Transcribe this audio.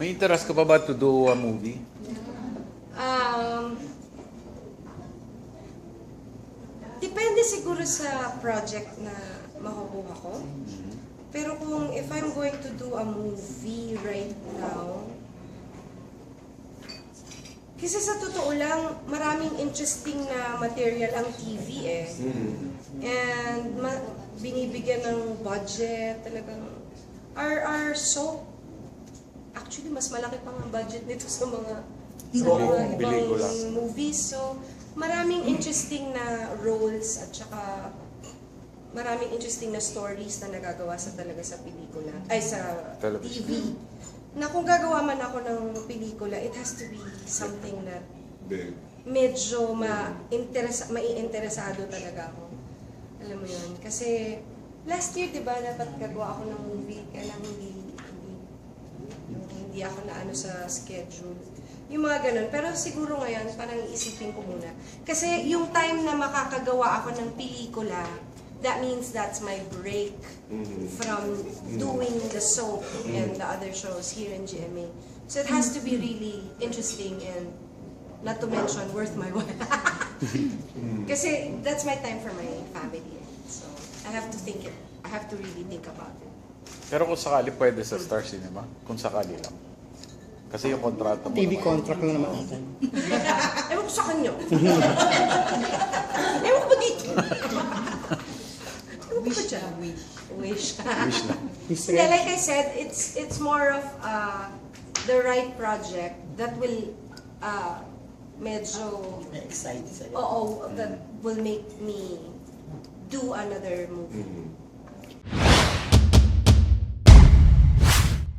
May interest ka pa ba to do a movie? Depende siguro sa project na makukuha ko. Pero kung if I'm going to do a movie right now, kasi sa totoo lang, maraming interesting na material ang TV eh. And binibigyan ng budget talagang. Our soap, actually mas malaki pang ang budget nito sa mga ibang pelikula. movies. So, maraming interesting na roles at saka maraming interesting na stories na nagagawa talaga sa pelikula, ay sa Television. TV. Na kung gagawa man ako ng pelikula, it has to be something na Big. medyo maiinteresado talaga ako. Alam mo yun? Kasi last year, di ba, dapat gagawa ako ng movie, kaya lang hindi ako na ano sa schedule. Yung mga ganun. Pero siguro ngayon, parang iisipin ko muna. Kasi yung time na makakagawa ako ng pelikula, that means that's my break from doing the soap and the other shows here in GMA. So it has to be really interesting and not to mention worth my while. Kasi that's my time for my family. So I have to think it. I have to really think about it. Pero kung sakali pwede sa Star Cinema, kung sakali lang. Kasi yung kontrata mo TV naman. contract lang naman natin. Ewan ko sa kanya. Ewan ko ba dito? Wish na. Wish. Wish na. Hindi, like I said, it's more of the right project that will medyo Na-excite sa'yo. that will make me do another movie.